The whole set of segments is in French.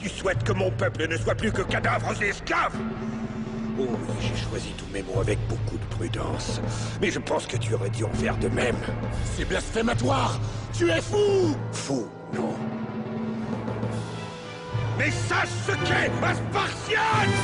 Tu souhaites que mon peuple ne soit plus que cadavres et esclaves? Oh oui, j'ai choisi tous mes mots avec beaucoup de prudence. Mais je pense que tu aurais dû en faire de même. C'est blasphématoire! Tu es fou! Fou, non. Mais sache ce qu'est un Spartiate!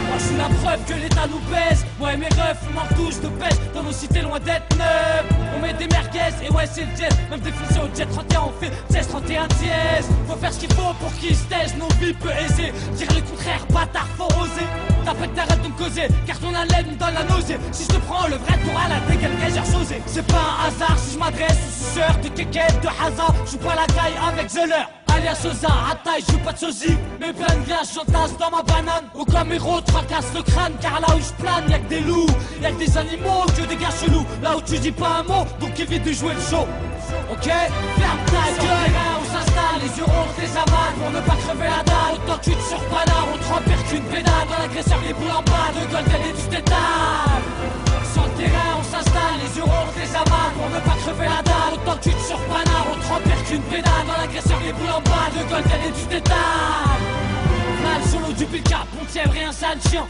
Moi je suis la preuve que l'État nous baise. Moi et mes refs, on en touche de pêche. Dans nos cités loin d'être neuves. On met des merguez et ouais c'est le jet. Même définition au jet 31 on fait 16, 31 dièse. Faut faire ce qu'il faut pour qu'ils se taisent. Nos vies peu aisées. Dire le contraire, bâtard, faut oser. T'arrêtes de me causer, car ton haleine me donne la nausée. Si je te prends le vrai tour à la dégaine j'ai chose. C'est pas un hasard si je m'adresse aux suceurs de kékette, de hasard. Je joue pas la caille avec The Leur. Alias Sosa, à taille, je joue pas de sosie. Mais plein de glace, j'entasse dans ma banane. Ou comme héros, tracasse le crâne. Car là où je plane, y'a que des loups, y'a que des animaux, que des gars chelous. Là où tu dis pas un mot, donc évite de jouer le show. Ok, ferme ta gueule. On s'installe, les yeux ronds, des amades. Pour ne pas crever la dalle, autant que tu te surpanard. On te repère qu'une pédale. Dans l'agresseur, les boules en bas, de Golden et du tétane. Sur le terrain, on s'installe, les yeux ronds, des amades. Pour ne pas crever la dalle, autant que tu te surpanard. On te repère qu'une pédale. Dans l'agresseur, les boules en bas, de Golden et du tétane. Solo du pick-up, on tient rien, sale chiant,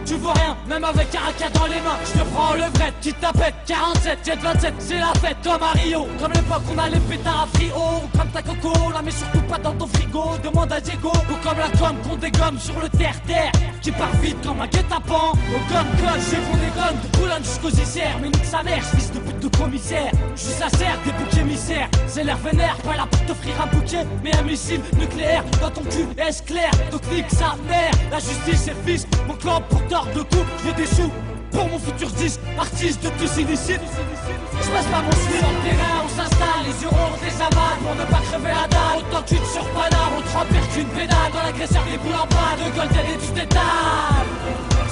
tu vois rien, même avec un AK dans les mains, je te prends le vrai, petite tapette, 47, jet 27, c'est la fête comme à Rio, comme l'époque on a les pétards à frio, comme ta coco, la mets surtout pas dans ton frigo, demande à Diego, ou comme la com qu'on dégomme sur le terre-terre, qui part vite comme un guet-apens, au gomme-colle, j'ai fond des gommes, de Boulogne jusqu'aux Isères, mais nique sa mère, fils de pute de commissaire, je suis sincère, des boucs émissaires, c'est l'air vénère, pas là pour t'offrir un bouquet, mais un missile nucléaire, dans ton cul, est-ce clair, donc nique sa mère, la justice est fils, mon clan porteur de coups, je veux des sous pour mon futur disque, artiste de tous illicites. Je passe pas mon slip sur le terrain, on s'installe, les yeux ronds, des amades, pour ne pas crever la dalle, autant que tu te surpanard, on te repère qu'une pédale, dans l'agresseur les boules en bas, de Golden et du tétane.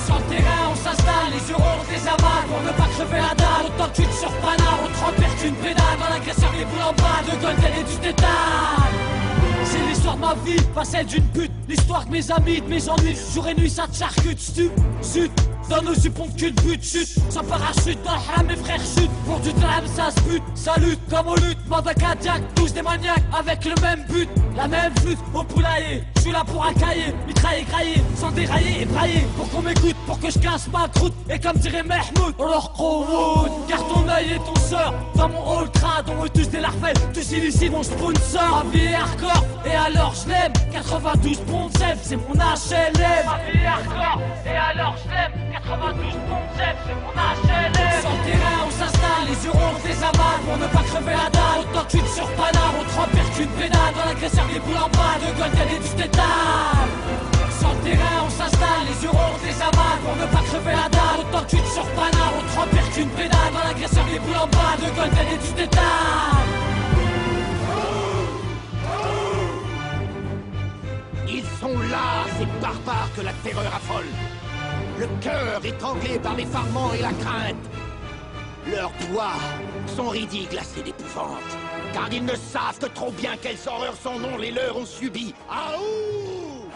Sur le terrain, on s'installe, les yeux ronds, des amades, pour ne pas crever la dalle, autant que tu te surpanard, on te repère qu'une pédale, dans l'agresseur les boules en bas, de Golden et du tétane. C'est l'histoire de ma vie, pas celle d'une pute. L'histoire de mes amis, de mes ennuis. Jour et nuit, ça te charcute, zut. Dans nos jupons de cul de but, chute. Sans parachute, dans le haram, mes frères chutent. Pour du drame, ça se bute. Ça lutte comme on lutte. Mandat cardiaque, tous des maniaques. Avec le même but, la même flûte au poulailler. Je suis là pour accailler, mitrailler, grailler. Sans dérailler et brailler. Pour qu'on m'écoute, pour que je casse ma croûte. Et comme dirait Mahmoud, on leur croûte. Car ton œil et ton sort. Dans mon hall crade, on me tous des larvelles. Tous illicite, mon sponsor. Ma vie est hardcore. Et alors je l'aime, 92 Poncef, c'est mon HLM. Ma vie est hardcore, et alors je l'aime, 92 Poncef, c'est mon HLM. Sur le terrain, on s'installe, les yeux ronds, des amades, pour ne pas crever la dalle, autant que tu te surpanard, on te repère qu'une pédale, dans l'agresseur, les boules en bas, de Golden et du tétane. Sur le terrain, on s'installe, les yeux ronds, des amades, pour ne pas crever la dalle, autant que tu te surpanard, on te repère qu'une pédale, dans l'agresseur, les boules en bas, de Golden et du tétane. Ils sont là, ces barbares que la terreur affole. Le cœur étranglé par l'effarement et la crainte. Leurs doigts sont ridis, glacés d'épouvante. Car ils ne savent que trop bien quelles horreurs sans nom les leurs ont subies. Aouh!